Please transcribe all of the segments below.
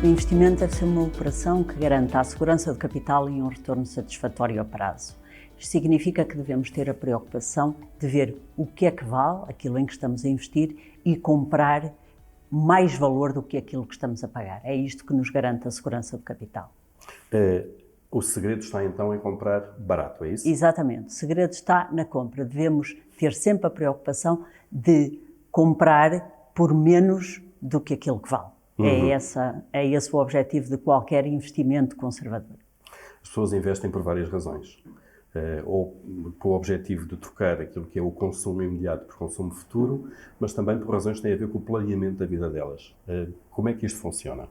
O investimento deve ser uma operação que garanta a segurança do capital e um retorno satisfatório a prazo. Isto significa que devemos ter a preocupação de ver o que é que vale aquilo em que estamos a investir e comprar mais valor do que aquilo que estamos a pagar. É isto que nos garante a segurança do capital. O segredo está então em comprar barato, é isso? Exatamente. O segredo está na compra. Devemos ter sempre a preocupação de comprar por menos do que aquilo que vale. É esse o objetivo de qualquer investimento conservador. As pessoas investem por várias razões. Ou com o objetivo de trocar aquilo que é o consumo imediato por consumo futuro, mas também por razões que têm a ver com o planeamento da vida delas. Como é que isto funciona?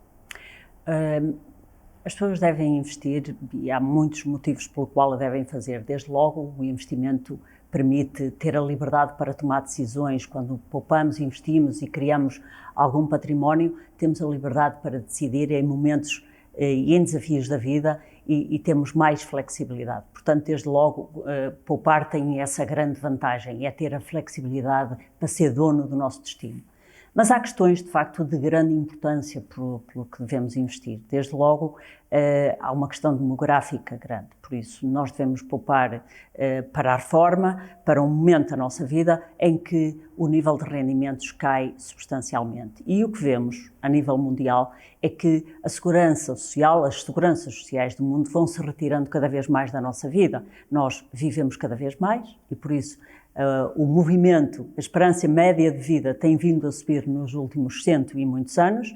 As pessoas devem investir e há muitos motivos pelo qual a devem fazer. Desde logo, o investimento permite ter a liberdade para tomar decisões. Quando poupamos, investimos e criamos algum património, temos a liberdade para decidir em momentos e em desafios da vida e temos mais flexibilidade. Portanto, desde logo, poupar tem essa grande vantagem, é ter a flexibilidade para ser dono do nosso destino. Mas há questões, de facto, de grande importância pelo que devemos investir. Desde logo, há uma questão demográfica grande, por isso nós devemos poupar para a reforma, para um momento da nossa vida em que o nível de rendimentos cai substancialmente. E o que vemos a nível mundial é que a segurança social, as seguranças sociais do mundo vão se retirando cada vez mais da nossa vida. Nós vivemos cada vez mais e, por isso, o movimento, a esperança média de vida tem vindo a subir nos últimos 100 e muitos anos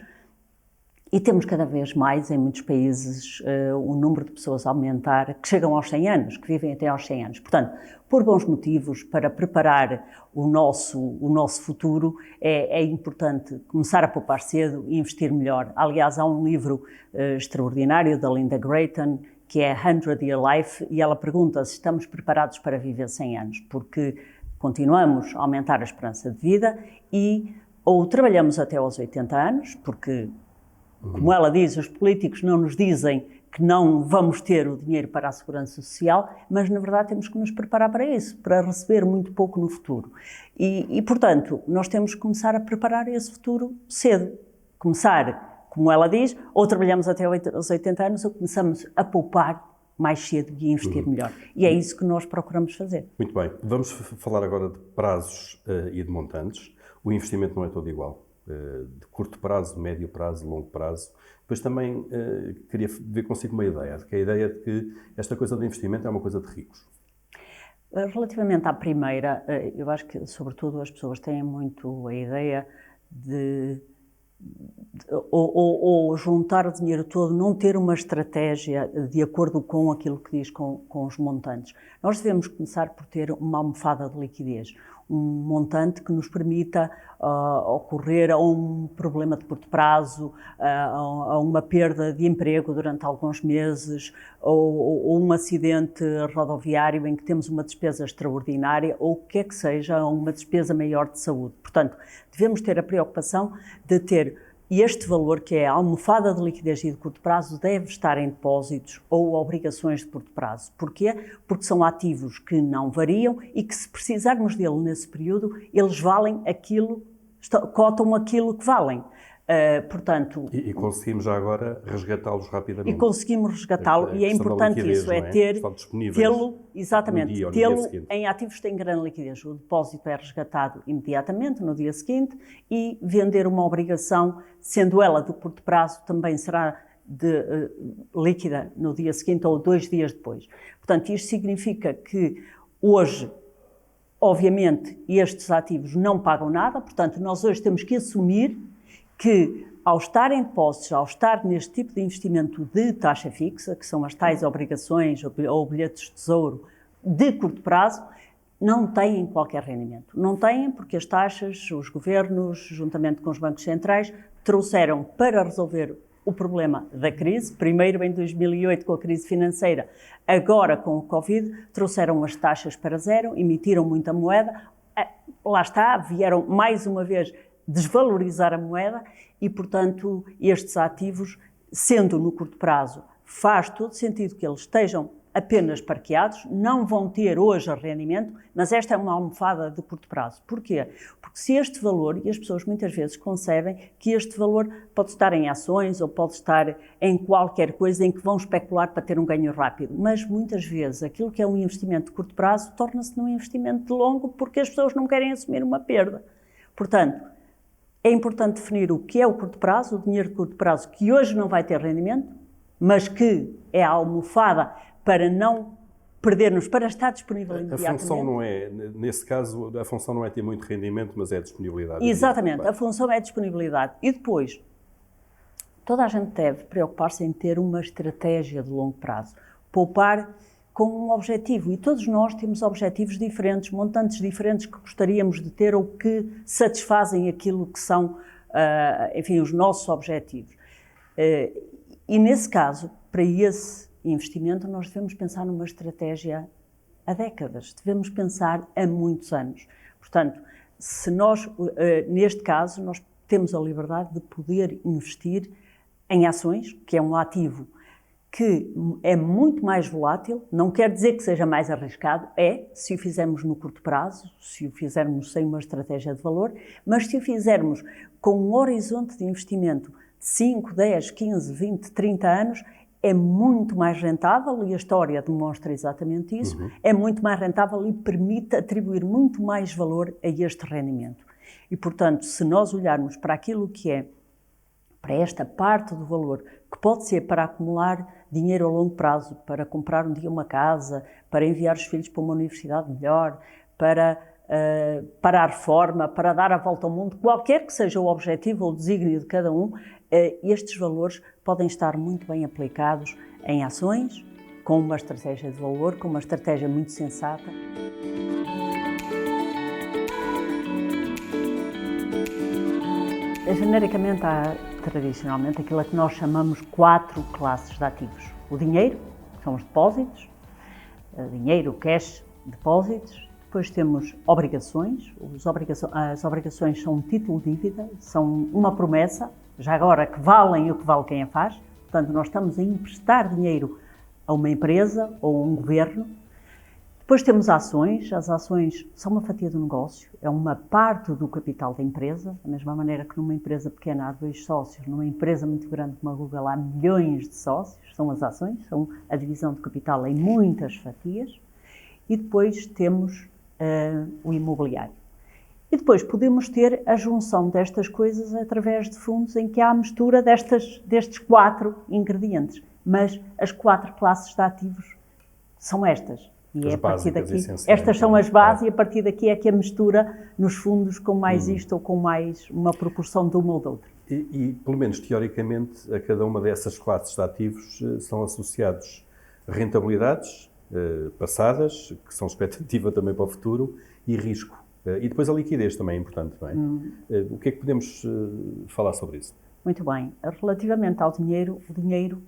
e temos cada vez mais, em muitos países, o número de pessoas a aumentar que chegam aos 100 anos, que vivem até aos 100 anos. Portanto, por bons motivos, para preparar o nosso futuro, é importante começar a poupar cedo e investir melhor. Aliás, há um livro extraordinário da Linda Creighton, que é 100 Year Life, e ela pergunta se estamos preparados para viver 100 anos, porque continuamos a aumentar a esperança de vida e ou trabalhamos até aos 80 anos, porque, como ela diz, os políticos não nos dizem que não vamos ter o dinheiro para a segurança social, mas na verdade temos que nos preparar para isso, para receber muito pouco no futuro. E portanto, nós temos que começar a preparar esse futuro cedo. Começar, como ela diz, ou trabalhamos até aos 80 anos ou começamos a poupar mais cedo e a investir melhor. E é isso que nós procuramos fazer. Muito bem. Vamos falar agora de prazos e de montantes. O investimento não é todo igual. De curto prazo, médio prazo, longo prazo. Depois também queria ver consigo uma ideia, que é a ideia de que esta coisa de investimento é uma coisa de ricos. Relativamente à primeira, eu acho que, sobretudo, as pessoas têm muito a ideia de ou juntar o dinheiro todo, não ter uma estratégia de acordo com aquilo que diz com os montantes. Nós devemos começar por ter uma almofada de liquidez, um montante que nos permita ocorrer a um problema de curto prazo, a uma perda de emprego durante alguns meses, ou um acidente rodoviário em que temos uma despesa extraordinária, ou o que é que seja, uma despesa maior de saúde. Portanto, devemos ter a preocupação de ter este valor, que é a almofada de liquidez e de curto prazo, deve estar em depósitos ou obrigações de curto prazo. Porquê? Porque são ativos que não variam e que, se precisarmos dele nesse período, eles valem aquilo, cotam aquilo que valem. Portanto, e conseguimos já agora resgatá-los rapidamente. E conseguimos resgatá-lo, e é importante liquidez, isso, é tê-lo, exatamente, tê-lo em ativos que têm grande liquidez. O depósito é resgatado imediatamente, no dia seguinte, e vender uma obrigação, sendo ela de curto prazo, também será líquida no dia seguinte ou 2 dias depois. Portanto, isto significa que hoje, obviamente, estes ativos não pagam nada, portanto, nós hoje temos que assumir que, ao estar em depósitos, ao estar neste tipo de investimento de taxa fixa, que são as tais obrigações ou bilhetes de tesouro de curto prazo, não têm qualquer rendimento. Não têm porque as taxas, os governos, juntamente com os bancos centrais, trouxeram para resolver o problema da crise, primeiro em 2008 com a crise financeira, agora com o Covid, trouxeram as taxas para zero, emitiram muita moeda, lá está, vieram mais uma vez desvalorizar a moeda e, portanto, estes ativos, sendo no curto prazo, faz todo sentido que eles estejam apenas parqueados, não vão ter hoje rendimento, mas esta é uma almofada de curto prazo. Porquê? Porque se este valor, e as pessoas muitas vezes concebem que este valor pode estar em ações ou pode estar em qualquer coisa em que vão especular para ter um ganho rápido, mas muitas vezes aquilo que é um investimento de curto prazo torna-se num investimento de longo porque as pessoas não querem assumir uma perda. Portanto, é importante definir o que é o curto prazo, o dinheiro de curto prazo que hoje não vai ter rendimento, mas que é a almofada para não perdermos, para estar disponível imediatamente. A função não é, nesse caso, a função não é ter muito rendimento, mas é a disponibilidade. Exatamente, a função é a disponibilidade. E depois, toda a gente deve preocupar-se em ter uma estratégia de longo prazo. Poupar com um objetivo. E todos nós temos objetivos diferentes, montantes diferentes que gostaríamos de ter ou que satisfazem aquilo que são, enfim, os nossos objetivos. E nesse caso, para esse investimento, nós devemos pensar numa estratégia há décadas, devemos pensar há muitos anos. Portanto, se nós, neste caso, nós temos a liberdade de poder investir em ações, que é um ativo que é muito mais volátil, não quer dizer que seja mais arriscado, se o fizermos no curto prazo, se o fizermos sem uma estratégia de valor, mas se o fizermos com um horizonte de investimento de 5, 10, 15, 20, 30 anos, é muito mais rentável, e a história demonstra exatamente isso, é muito mais rentável e permite atribuir muito mais valor a este rendimento. E, portanto, se nós olharmos para aquilo que é, para esta parte do valor, que pode ser para acumular dinheiro a longo prazo, para comprar um dia uma casa, para enviar os filhos para uma universidade melhor, para a reforma, para dar a volta ao mundo, qualquer que seja o objetivo ou o desígnio de cada um, estes valores podem estar muito bem aplicados em ações, com uma estratégia de valor, com uma estratégia muito sensata. Genericamente, há tradicionalmente aquilo a que nós chamamos 4 classes de ativos. O dinheiro, que são os depósitos, dinheiro, cash, depósitos. Depois temos obrigações. As obrigações são um título de dívida, são uma promessa, já agora que valem o que vale quem a faz. Portanto, nós estamos a emprestar dinheiro a uma empresa ou a um governo. Depois temos ações. As ações são uma fatia do negócio, é uma parte do capital da empresa, da mesma maneira que numa empresa pequena há 2 sócios, numa empresa muito grande como a Google há milhões de sócios, são as ações, são a divisão de capital em muitas fatias. E depois temos o imobiliário. E depois podemos ter a junção destas coisas através de fundos em que há a mistura destes 4 ingredientes. Mas as 4 classes de ativos são estas. E as é a partir daqui, estas são as bases e a partir daqui é que a mistura nos fundos com mais isto ou com mais uma proporção de uma ou de outra. E, pelo menos teoricamente, a cada uma dessas classes de ativos são associados rentabilidades passadas, que são expectativa também para o futuro, e risco. E depois a liquidez também é importante, não é? O que é que podemos falar sobre isso? Muito bem. Relativamente ao dinheiro, o dinheiro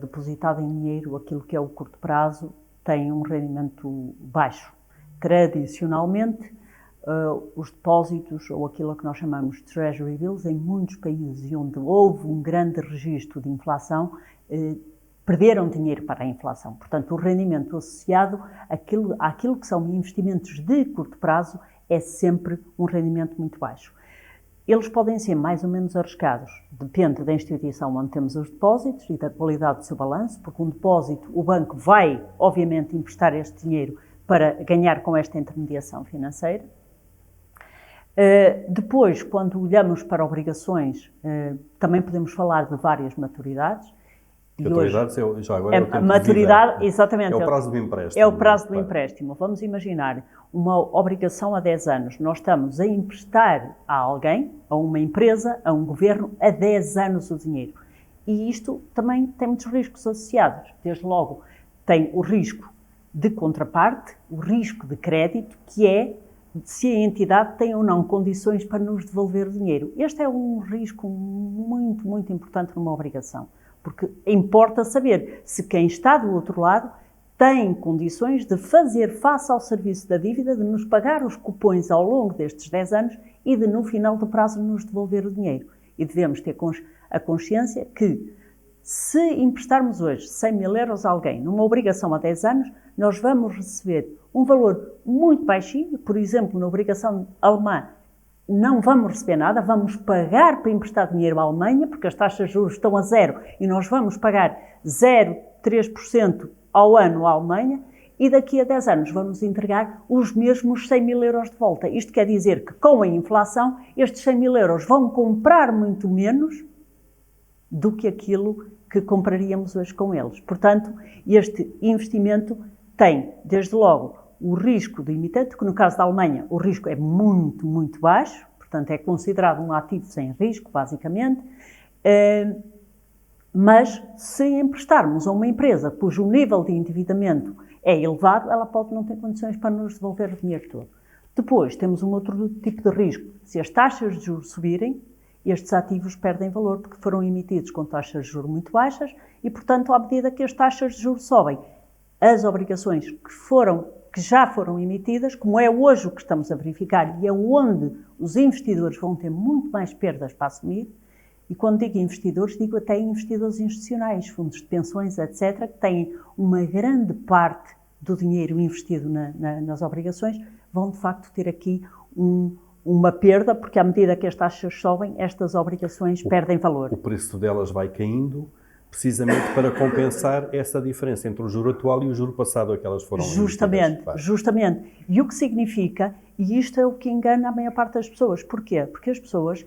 depositado em dinheiro, aquilo que é o curto prazo, tem um rendimento baixo. Tradicionalmente, os depósitos, ou aquilo que nós chamamos de Treasury Bills, em muitos países onde houve um grande registro de inflação, perderam dinheiro para a inflação. Portanto, o rendimento associado àquilo que são investimentos de curto prazo é sempre um rendimento muito baixo. Eles podem ser mais ou menos arriscados, depende da instituição onde temos os depósitos e da qualidade do seu balanço, porque um depósito, o banco vai, obviamente, emprestar este dinheiro para ganhar com esta intermediação financeira. Depois, quando olhamos para obrigações, também podemos falar de várias maturidades. Maturidades já agora é o tempo maturidade, de vida. exatamente. É o prazo do empréstimo. É o prazo do empréstimo. Vamos imaginar uma obrigação a 10 anos. Nós estamos a emprestar a alguém, a uma empresa, a um governo, a 10 anos o dinheiro. E isto também tem muitos riscos associados. Desde logo, tem o risco de contraparte, o risco de crédito, que é se a entidade tem ou não condições para nos devolver o dinheiro. Este é um risco muito, muito importante numa obrigação. Porque importa saber se quem está do outro lado tem condições de fazer face ao serviço da dívida, de nos pagar os cupons ao longo destes 10 anos e de, no final do prazo, nos devolver o dinheiro. E devemos ter a consciência que Se emprestarmos hoje 100 mil euros a alguém numa obrigação a 10 anos, nós vamos receber um valor muito baixinho, por exemplo, na obrigação alemã, não vamos receber nada, vamos pagar para emprestar dinheiro à Alemanha, porque as taxas de juros estão a zero e nós vamos pagar 0,3% ao ano à Alemanha e daqui a 10 anos vamos entregar os mesmos 100 mil euros de volta. Isto quer dizer que com a inflação estes 100 mil euros vão comprar muito menos do que aquilo que compraríamos hoje com eles. Portanto, este investimento tem, desde logo, o risco do emitente, que no caso da Alemanha o risco é muito, muito baixo, portanto é considerado um ativo sem risco, basicamente, mas se emprestarmos a uma empresa cujo nível de endividamento é elevado, ela pode não ter condições para nos devolver o dinheiro todo. Depois temos um outro tipo de risco. Se as taxas de juros subirem, estes ativos perdem valor porque foram emitidos com taxas de juros muito baixas e, portanto, à medida que as taxas de juros sobem, as obrigações que já foram emitidas, como é hoje o que estamos a verificar e é onde os investidores vão ter muito mais perdas para assumir, e quando digo investidores, digo até investidores institucionais, fundos de pensões, etc., que têm uma grande parte do dinheiro investido nas obrigações, vão de facto ter aqui uma perda, porque à medida que as taxas sobem, estas obrigações perdem valor. O preço delas vai caindo, precisamente para compensar essa diferença entre o juro atual e o juro passado a que elas foram Justamente. E o que significa, e isto é o que engana a maior parte das pessoas. Porquê? Porque as pessoas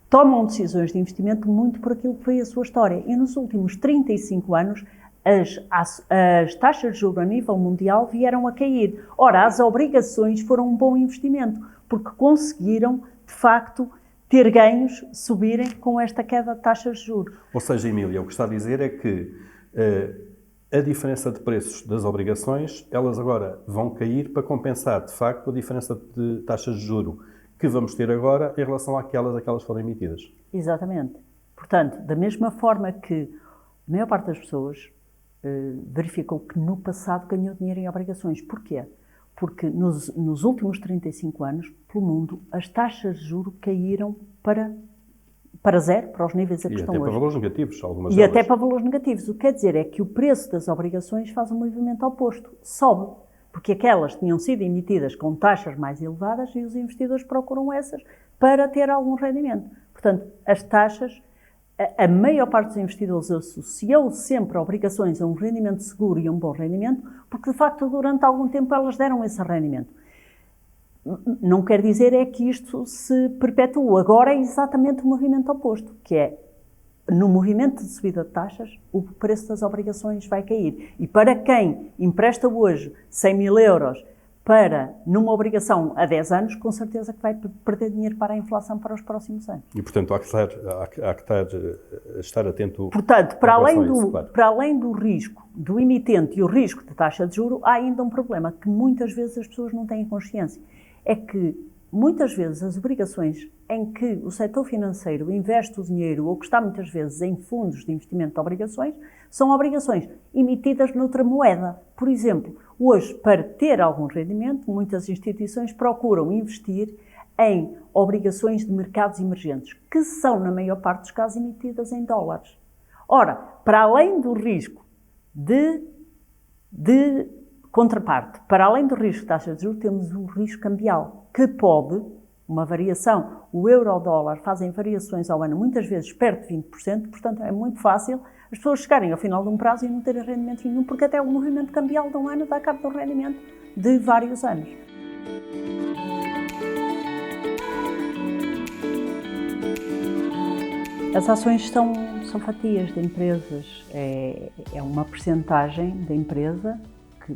tomam decisões de investimento muito por aquilo que foi a sua história. E nos últimos 35 anos, as taxas de juros a nível mundial vieram a cair. Ora, as obrigações foram um bom investimento, porque conseguiram, de facto, ter ganhos, subirem com esta queda de taxas de juros. Ou seja, Emília, o que está a dizer é que a diferença de preços das obrigações, elas agora vão cair para compensar, de facto, a diferença de taxas de juro que vamos ter agora em relação àquelas a que elas foram emitidas. Exatamente. Portanto, da mesma forma que a maior parte das pessoas verificou que no passado ganhou dinheiro em obrigações. Porquê? Porque nos últimos 35 anos, pelo mundo, as taxas de juros caíram para zero, para os níveis a que estão hoje. E até para valores negativos, algumas delas. E até para valores negativos. O que quer dizer é que o preço das obrigações faz um movimento oposto, sobe. Porque aquelas tinham sido emitidas com taxas mais elevadas e os investidores procuram essas para ter algum rendimento. Portanto, as taxas, a maior parte dos investidores associou sempre obrigações a um rendimento seguro e a um bom rendimento, porque de facto durante algum tempo elas deram esse rendimento. Não quer dizer é que isto se perpetuou. Agora é exatamente o movimento oposto, que é, no movimento de subida de taxas, o preço das obrigações vai cair. E para quem empresta hoje 100 mil euros numa obrigação a 10 anos, com certeza que vai perder dinheiro para a inflação para os próximos anos. E, portanto, há que estar atento. Portanto, para além do risco do emitente e o risco de taxa de juro, há ainda um problema que muitas vezes as pessoas não têm consciência. É que muitas vezes as obrigações em que o setor financeiro investe o dinheiro ou que está muitas vezes em fundos de investimento de obrigações, são obrigações emitidas noutra moeda. Por exemplo, hoje, para ter algum rendimento, muitas instituições procuram investir em obrigações de mercados emergentes, que são, na maior parte dos casos, emitidas em dólares. Ora, para além do risco de contraparte, para além do risco de taxas de juros, temos o risco cambial, que pode, uma variação, o euro-dólar fazem variações ao ano, muitas vezes perto de 20%, portanto é muito fácil as pessoas chegarem ao final de um prazo e não terem rendimento nenhum, porque até o movimento cambial de um ano dá cabo de um rendimento de vários anos. As ações são fatias de empresas, é uma percentagem da empresa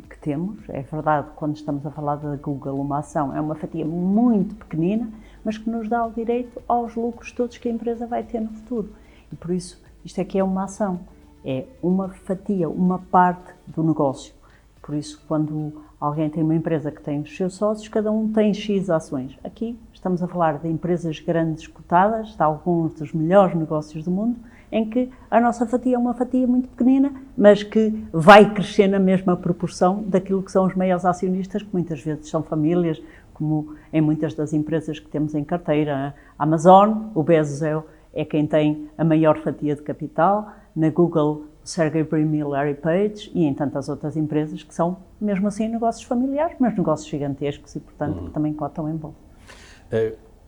que temos. É verdade, quando estamos a falar da Google, uma ação é uma fatia muito pequenina, mas que nos dá o direito aos lucros todos que a empresa vai ter no futuro. E por isso, isto aqui é uma ação, é uma fatia, uma parte do negócio. Por isso, quando alguém tem uma empresa que tem os seus sócios, cada um tem X ações. Aqui estamos a falar de empresas grandes cotadas, de alguns dos melhores negócios do mundo, em que a nossa fatia é uma fatia muito pequenina, mas que vai crescer na mesma proporção daquilo que são os maiores acionistas, que muitas vezes são famílias, como em muitas das empresas que temos em carteira. A Amazon, o Bezos é quem tem a maior fatia de capital, na Google, Sergey Brin e Larry Page, e em tantas outras empresas que são, mesmo assim, negócios familiares, mas negócios gigantescos e, portanto, que também cotam em bolsa.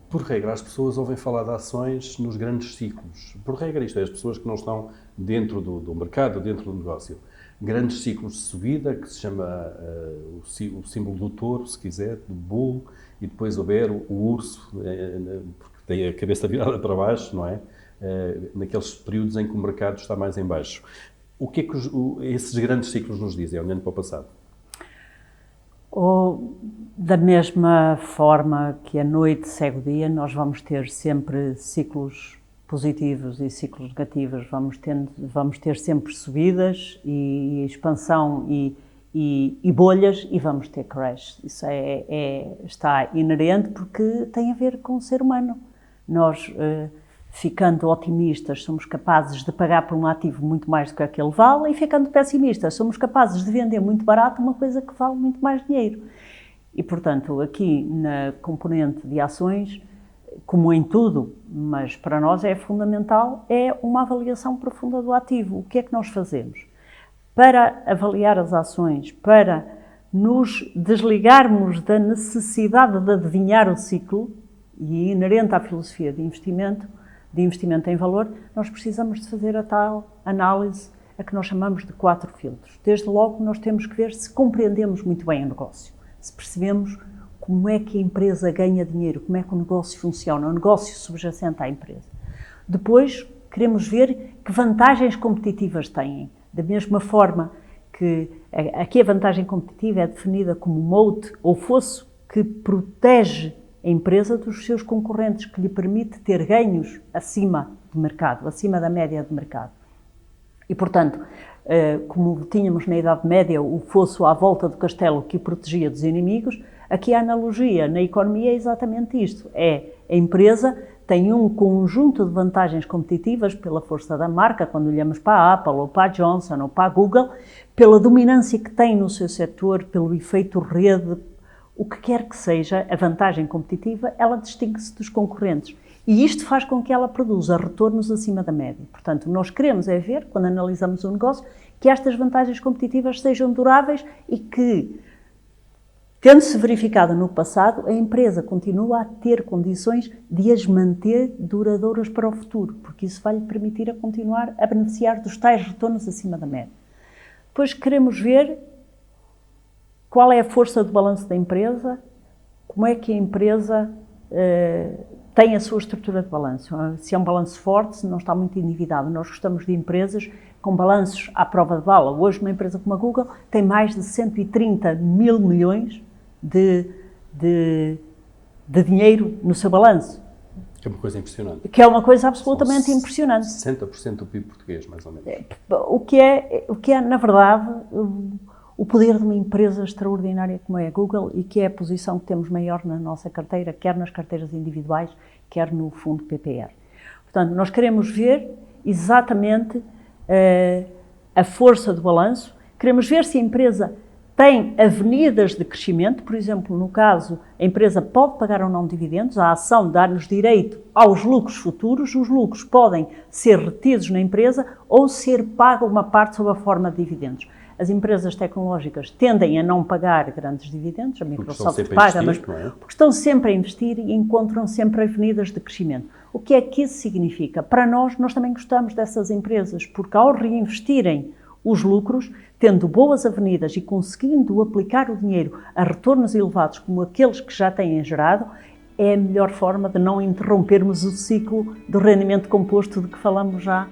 Por regra, as pessoas ouvem falar de ações nos grandes ciclos. Por regra, isto é, as pessoas que não estão dentro do mercado, dentro do negócio. Grandes ciclos de subida, que se chama o símbolo do touro, se quiser, do bull, e depois houver o urso, porque tem a cabeça virada para baixo, não é? Naqueles períodos em que o mercado está mais em baixo. O que é que esses grandes ciclos nos dizem, olhando para o passado? Ou, da mesma forma que a noite segue o dia, nós vamos ter sempre ciclos positivos e ciclos negativos, vamos ter sempre subidas e expansão e bolhas, e vamos ter crash. Isso está inerente porque tem a ver com o ser humano. Nós, ficando otimistas, somos capazes de pagar por um ativo muito mais do que aquele vale, e ficando pessimistas, somos capazes de vender muito barato uma coisa que vale muito mais dinheiro. E, portanto, aqui na componente de ações, como em tudo, mas para nós é fundamental, é uma avaliação profunda do ativo. O que é que nós fazemos? Para avaliar as ações, para nos desligarmos da necessidade de adivinhar o ciclo, e inerente à filosofia de investimento em valor, nós precisamos de fazer a tal análise a que nós chamamos de 4 filtros. Desde logo, nós temos que ver se compreendemos muito bem o negócio, se percebemos como é que a empresa ganha dinheiro, como é que o negócio funciona, o negócio subjacente à empresa. Depois, queremos ver que vantagens competitivas têm. Da mesma forma que aqui a vantagem competitiva é definida como moat ou fosso que protege a empresa dos seus concorrentes, que lhe permite ter ganhos acima do mercado, acima da média de mercado. E, portanto, como tínhamos na Idade Média o fosso à volta do castelo que o protegia dos inimigos, aqui a analogia na economia é exatamente isto. A empresa tem um conjunto de vantagens competitivas pela força da marca, quando olhamos para a Apple, ou para a Johnson, ou para a Google, pela dominância que tem no seu setor, pelo efeito rede, o que quer que seja, a vantagem competitiva, ela distingue-se dos concorrentes. E isto faz com que ela produza retornos acima da média. Portanto, nós queremos é ver, quando analisamos o negócio, que estas vantagens competitivas sejam duráveis e que, tendo-se verificado no passado, a empresa continua a ter condições de as manter duradouras para o futuro, porque isso vai lhe permitir a continuar a beneficiar dos tais retornos acima da média. Depois queremos ver qual é a força do balanço da empresa, como é que a empresa tem a sua estrutura de balanço. Se é um balanço forte, se não está muito endividado. Nós gostamos de empresas com balanços à prova de bala. Hoje, uma empresa como a Google tem mais de 130 mil milhões de dinheiro no seu balanço. Que é uma coisa impressionante. Que é uma coisa absolutamente impressionante. 60% do PIB português, mais ou menos. O que é, na verdade, o poder de uma empresa extraordinária como é a Google, e que é a posição que temos maior na nossa carteira, quer nas carteiras individuais, quer no fundo PPR. Portanto, nós queremos ver exatamente a força do balanço, queremos ver se a empresa tem avenidas de crescimento. Por exemplo, no caso, a empresa pode pagar ou não dividendos, a ação dá-nos direito aos lucros futuros, os lucros podem ser retidos na empresa ou ser paga uma parte sob a forma de dividendos. As empresas tecnológicas tendem a não pagar grandes dividendos, a Microsoft paga, mas porque estão sempre a investir e encontram sempre avenidas de crescimento. O que é que isso significa? Para nós também gostamos dessas empresas, porque ao reinvestirem os lucros, tendo boas avenidas e conseguindo aplicar o dinheiro a retornos elevados como aqueles que já têm gerado, é a melhor forma de não interrompermos o ciclo do rendimento composto de que falamos já.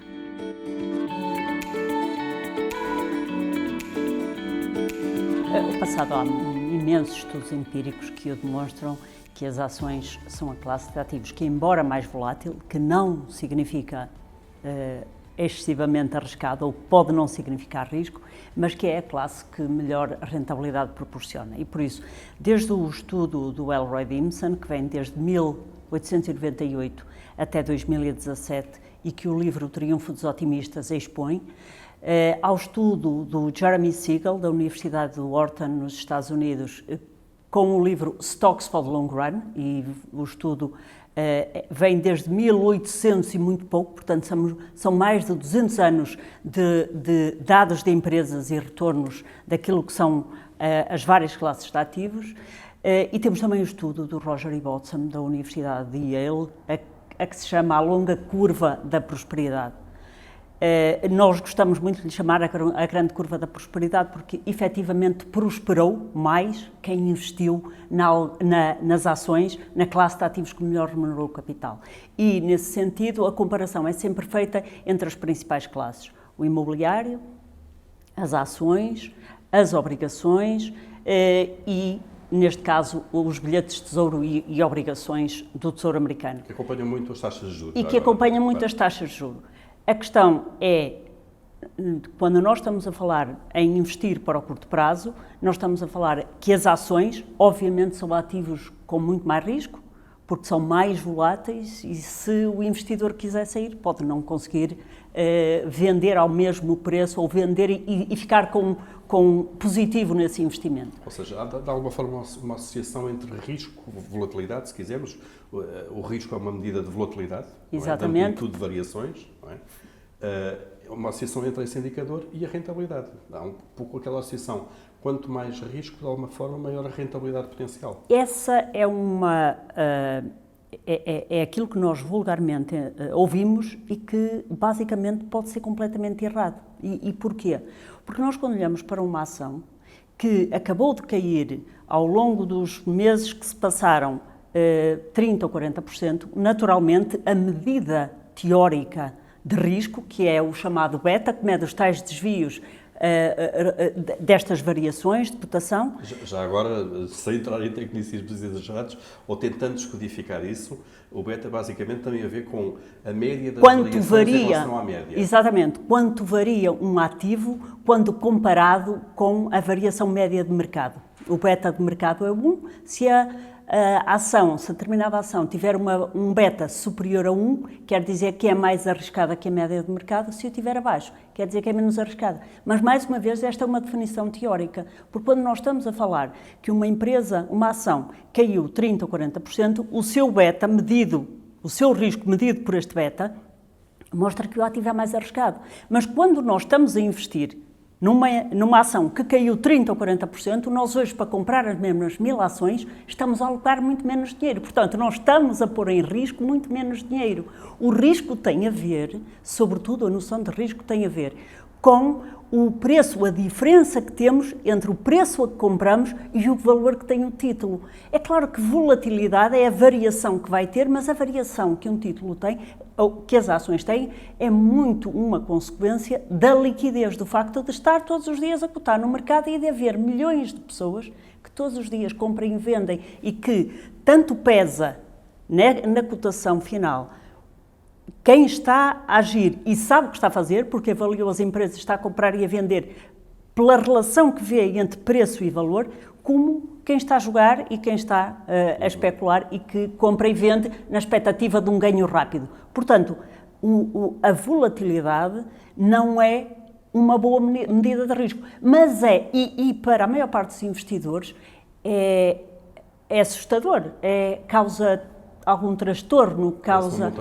No passado há imensos estudos empíricos que o demonstram, que as ações são a classe de ativos que, embora mais volátil, que não significa excessivamente arriscado, ou pode não significar risco, mas que é a classe que melhor rentabilidade proporciona. E por isso, desde o estudo do L. Roy Dimson, que vem desde 1898 até 2017 e que o livro O Triunfo dos Otimistas expõe, ao estudo do Jeremy Siegel, da Universidade de Wharton, nos Estados Unidos, com o livro Stocks for the Long Run, e o estudo vem desde 1800 e muito pouco, portanto são mais de 200 anos de dados de empresas e retornos daquilo que são as várias classes de ativos. E temos também o estudo do Roger E. Bottom, da Universidade de Yale, a que se chama A Longa Curva da Prosperidade. Nós gostamos muito de lhe chamar a grande curva da prosperidade porque efetivamente prosperou mais quem investiu nas ações, na classe de ativos que melhor remunerou o capital. E, nesse sentido, a comparação é sempre feita entre as principais classes: o imobiliário, as ações, as obrigações e, neste caso, os bilhetes de tesouro e obrigações do Tesouro Americano. Que acompanham muito as taxas de juros. E que acompanham muito as taxas de juros. A questão é, quando nós estamos a falar em investir para o curto prazo, nós estamos a falar que as ações, obviamente, são ativos com muito mais risco, porque são mais voláteis e se o investidor quiser sair, pode não conseguir vender ao mesmo preço ou vender e ficar com positivo nesse investimento. Ou seja, há de alguma forma uma associação entre risco e volatilidade, se quisermos. O risco é uma medida de volatilidade, exatamente, de amplitude de variações, não é? Uma associação entre esse indicador e a rentabilidade. Há um pouco aquela associação. Quanto mais risco, de alguma forma, maior a rentabilidade potencial. Essa é é aquilo que nós vulgarmente ouvimos e que basicamente pode ser completamente errado. E porquê? Porque nós, quando olhamos para uma ação que acabou de cair ao longo dos meses que se passaram 30% ou 40%, naturalmente a medida teórica de risco, que é o chamado beta, que mede os tais desvios destas variações de cotação. Já agora, sem entrar em tecnicismos exagerados, ou tentando descodificar isso, o beta basicamente tem a ver com a média das variações em relação à média. Exatamente, quanto varia um ativo quando comparado com a variação média de mercado. O beta de mercado é 1, se a ação, se a determinada ação tiver um beta superior a 1, quer dizer que é mais arriscada que a média de mercado, se o tiver abaixo, quer dizer que é menos arriscada. Mas, mais uma vez, esta é uma definição teórica, porque quando nós estamos a falar que uma empresa, uma ação, caiu 30% ou 40%, o seu beta medido, o seu risco medido por este beta, mostra que o ativo é mais arriscado. Mas quando nós estamos a investir numa ação que caiu 30% ou 40%, nós hoje, para comprar as mesmas 1000 ações, estamos a alocar muito menos dinheiro. Portanto, nós estamos a pôr em risco muito menos dinheiro. O risco tem a ver, sobretudo a noção de risco tem a ver com o preço, a diferença que temos entre o preço a que compramos e o valor que tem o título. É claro que volatilidade é a variação que vai ter, mas a variação que um título tem, ou que as ações têm, é muito uma consequência da liquidez, do facto de estar todos os dias a cotar no mercado e de haver milhões de pessoas que todos os dias compram e vendem e que tanto pesa na cotação final quem está a agir e sabe o que está a fazer, porque avaliou as empresas, está a comprar e a vender pela relação que vê entre preço e valor, como quem está a jogar e quem está a especular e que compra e vende na expectativa de um ganho rápido. Portanto, a volatilidade não é uma boa medida de risco, mas e para a maior parte dos investidores, é assustador, causa algum transtorno, causa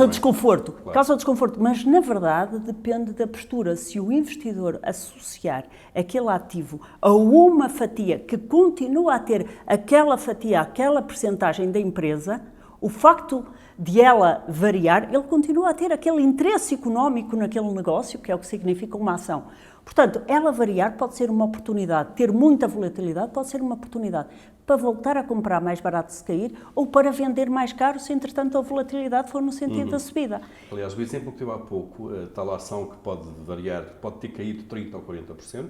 desconforto, claro. Causa desconforto, mas na verdade depende da postura. Se o investidor associar aquele ativo a uma fatia que continua a ter aquela fatia, aquela percentagem da empresa, o facto de ela variar, ele continua a ter aquele interesse económico naquele negócio, que é o que significa uma ação. Portanto, ela variar pode ser uma oportunidade, ter muita volatilidade pode ser uma oportunidade para voltar a comprar mais barato se cair ou para vender mais caro se, entretanto, a volatilidade for no sentido da subida. Aliás, o exemplo que teve há pouco, a tal ação que pode variar, pode ter caído 30% ou 40%,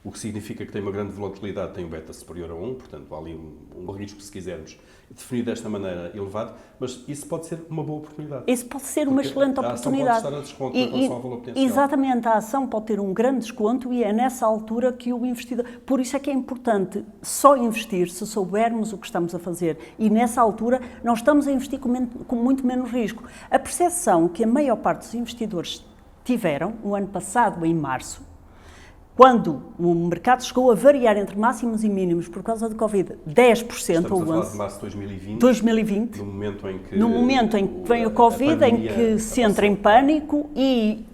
o que significa que tem uma grande volatilidade, tem um beta superior a 1, portanto, há ali um risco, se quisermos, definido desta maneira elevado, mas isso pode ser uma boa oportunidade. Isso pode ser uma excelente oportunidade. A ação pode estar a desconto em relação ao valor potencial. Exatamente, a ação pode ter um grande desconto e é nessa altura que o investidor... Por isso é que é importante só investir se soubermos o que estamos a fazer e nessa altura nós estamos a investir com muito menos risco. A percepção que a maior parte dos investidores tiveram, o ano passado, em março, quando o mercado chegou a variar entre máximos e mínimos por causa do Covid, 10% Estamos ou a falar 11%. de março de 2020, no momento em que vem o Covid, em que se entra em pânico e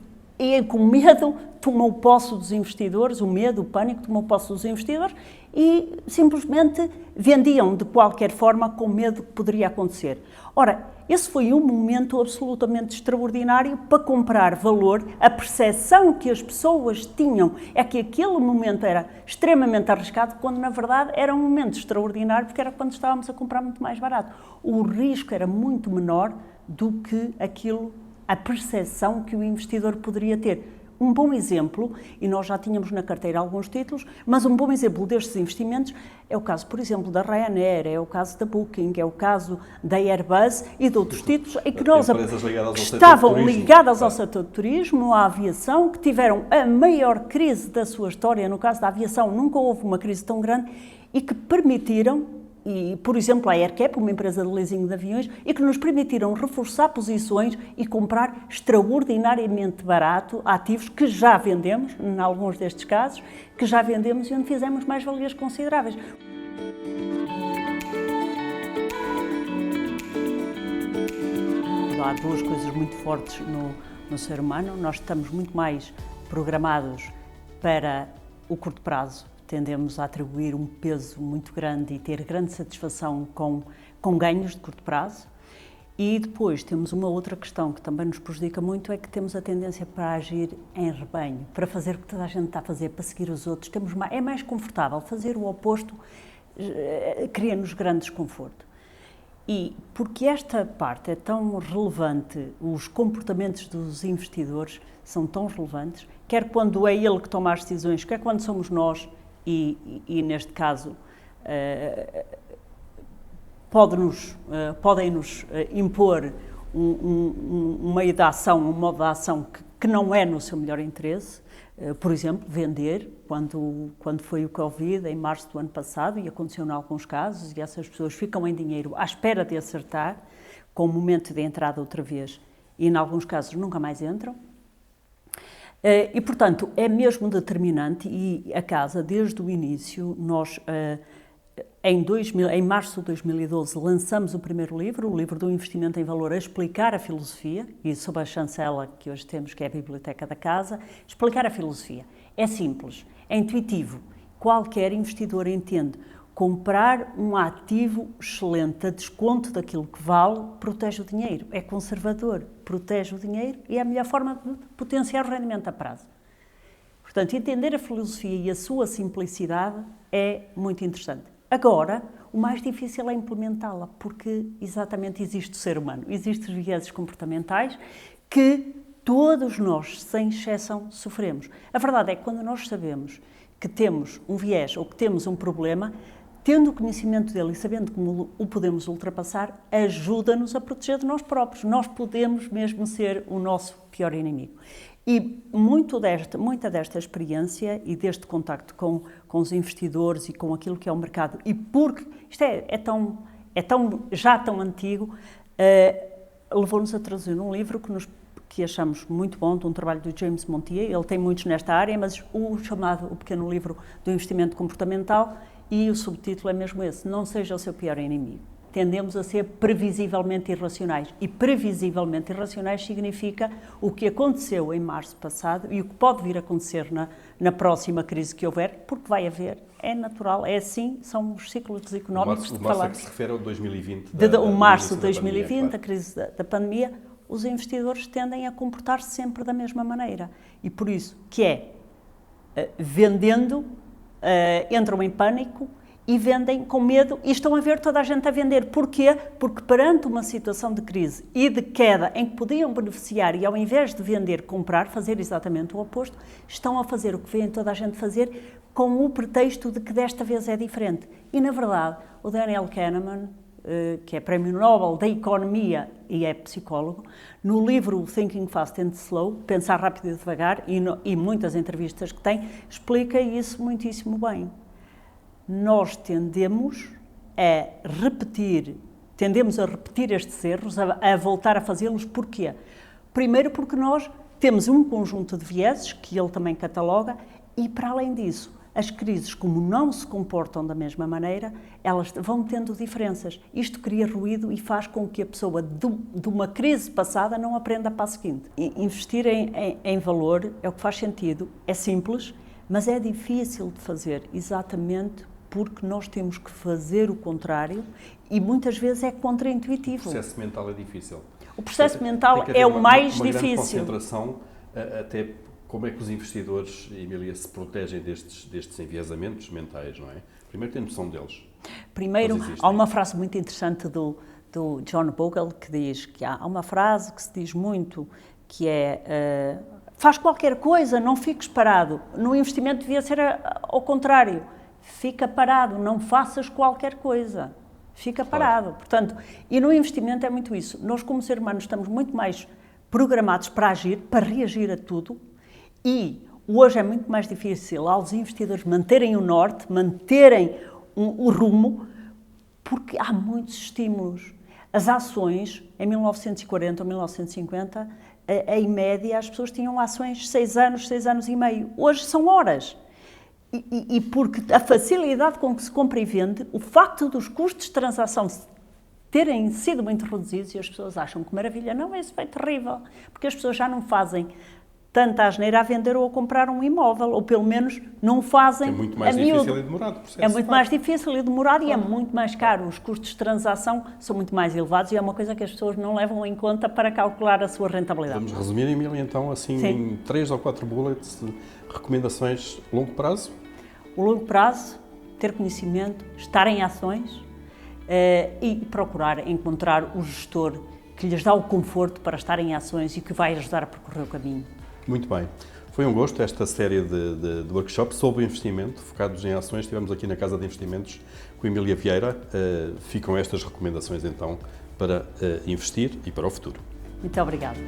com medo tomou posse dos investidores, o medo, o pânico tomou posse dos investidores e simplesmente vendiam de qualquer forma com medo que poderia acontecer. Ora, esse foi um momento absolutamente extraordinário para comprar valor. A percepção que as pessoas tinham é que aquele momento era extremamente arriscado, quando na verdade era um momento extraordinário, porque era quando estávamos a comprar muito mais barato. O risco era muito menor do que a percepção que o investidor poderia ter. Um bom exemplo, e nós já tínhamos na carteira alguns títulos, mas um bom exemplo destes investimentos é o caso, por exemplo, da Ryanair, é o caso da Booking, é o caso da Airbus e de outros títulos em que estavam ligadas ao setor do turismo, à aviação, que tiveram a maior crise da sua história. No caso da aviação, nunca houve uma crise tão grande e que permitiram, e, por exemplo, a AerCap, uma empresa de leasing de aviões, e que nos permitiram reforçar posições e comprar extraordinariamente barato ativos que já vendemos, em alguns destes casos, que já vendemos e onde fizemos mais-valias consideráveis. Há duas coisas muito fortes no ser humano. Nós estamos muito mais programados para o curto prazo. Tendemos a atribuir um peso muito grande e ter grande satisfação com ganhos de curto prazo. E depois temos uma outra questão que também nos prejudica muito, é que temos a tendência para agir em rebanho, para fazer o que toda a gente está a fazer, para seguir os outros. É mais confortável. Fazer o oposto cria-nos grande desconforto. E porque esta parte é tão relevante, os comportamentos dos investidores são tão relevantes, quer quando é ele que toma as decisões, quer quando somos nós, e neste caso podem-nos impor um meio de ação, um modo de ação que não é no seu melhor interesse. Por exemplo, vender, quando foi o Covid, em março do ano passado, e aconteceu em alguns casos, e essas pessoas ficam em dinheiro à espera de acertar, com o momento de entrada outra vez, e em alguns casos nunca mais entram. E, portanto, é mesmo determinante, e a casa, desde o início, nós, em março de 2012, lançamos o primeiro livro, o livro do investimento em valor, a explicar a filosofia, e sob a chancela que hoje temos, que é a Biblioteca da Casa, explicar a filosofia. É simples, é intuitivo, qualquer investidor entende. Comprar um ativo excelente a desconto daquilo que vale protege o dinheiro, é conservador, protege o dinheiro e é a melhor forma de potenciar o rendimento a prazo. Portanto, entender a filosofia e a sua simplicidade é muito interessante. Agora, o mais difícil é implementá-la, porque exatamente existe o ser humano, existem os vieses comportamentais que todos nós, sem exceção, sofremos. A verdade é que quando nós sabemos que temos um viés ou que temos um problema, tendo o conhecimento dele e sabendo como o podemos ultrapassar, ajuda-nos a proteger de nós próprios. Nós podemos mesmo ser o nosso pior inimigo. E muita desta experiência e deste contacto com os investidores e com aquilo que é o mercado, e porque isto já tão antigo, levou-nos a traduzir um livro que achamos muito bom, de um trabalho do James Montier. Ele tem muitos nesta área, mas o pequeno livro do investimento comportamental, e o subtítulo é mesmo esse: não seja o seu pior inimigo. Tendemos a ser previsivelmente irracionais, e previsivelmente irracionais significa o que aconteceu em março passado e o que pode vir a acontecer na próxima crise que houver, porque vai haver, é natural, é assim, são os ciclos económicos de falamos. O março é que se refere ao 2020. O março de 2020, claro. A crise da pandemia, os investidores tendem a comportar-se sempre da mesma maneira, e por isso que vendendo, entram em pânico e vendem com medo, e estão a ver toda a gente a vender. Porquê? Porque perante uma situação de crise e de queda em que podiam beneficiar e, ao invés de vender, comprar, fazer exatamente o oposto, estão a fazer o que vêem toda a gente fazer com o pretexto de que desta vez é diferente. E, na verdade, o Daniel Kahneman, que é Prémio Nobel da Economia e é psicólogo, no livro Thinking Fast and Slow, Pensar Rápido e Devagar, e muitas entrevistas que tem, explica isso muitíssimo bem. Nós tendemos a repetir estes erros, a voltar a fazê-los. Porquê? Primeiro porque nós temos um conjunto de vieses, que ele também cataloga, E, para além disso, as crises, como não se comportam da mesma maneira, elas vão tendo diferenças. Isto cria ruído e faz com que a pessoa, de uma crise passada, não aprenda para a seguinte. Investir em valor é o que faz sentido, é simples, mas é difícil de fazer, exatamente porque nós temos que fazer o contrário e muitas vezes é contraintuitivo. O processo mental é difícil. O processo mental é o mais difícil. Uma grande concentração, até como é que os investidores, Emília, se protegem destes enviesamentos mentais, não é? Primeiro tem noção deles. Primeiro, há uma frase muito interessante do John Bogle que diz que há uma frase que se diz muito, que é faz qualquer coisa, não fiques parado. No investimento devia ser ao contrário. Fica parado, não faças qualquer coisa. Fica parado. Claro. Portanto, e no investimento é muito isso. Nós, como seres humanos, estamos muito mais programados para agir, para reagir a tudo. E hoje é muito mais difícil aos investidores manterem o norte, manterem o rumo, porque há muitos estímulos. As ações, em 1940 ou 1950, em média, as pessoas tinham ações 6 anos e meio. Hoje são horas. E porque a facilidade com que se compra e vende, o facto dos custos de transação terem sido muito reduzidos, e as pessoas acham que maravilha, não, isso foi terrível, porque as pessoas já não fazem tanta asneira a vender ou a comprar um imóvel, ou pelo menos não fazem a miúdo. É muito mais difícil e demorado o processo. É muito mais difícil e demorado e é muito mais caro. Os custos de transação são muito mais elevados e é uma coisa que as pessoas não levam em conta para calcular a sua rentabilidade. Vamos resumir, Emília, então, assim, Sim. em 3 ou 4 bullets de recomendações a longo prazo? O longo prazo, ter conhecimento, estar em ações e procurar encontrar o gestor que lhes dá o conforto para estar em ações e que vai ajudar a percorrer o caminho. Muito bem. Foi um gosto esta série de workshops sobre investimento, focados em ações. Estivemos aqui na Casa de Investimentos com a Emília Vieira. Ficam estas recomendações, então, para investir e para o futuro. Muito obrigada.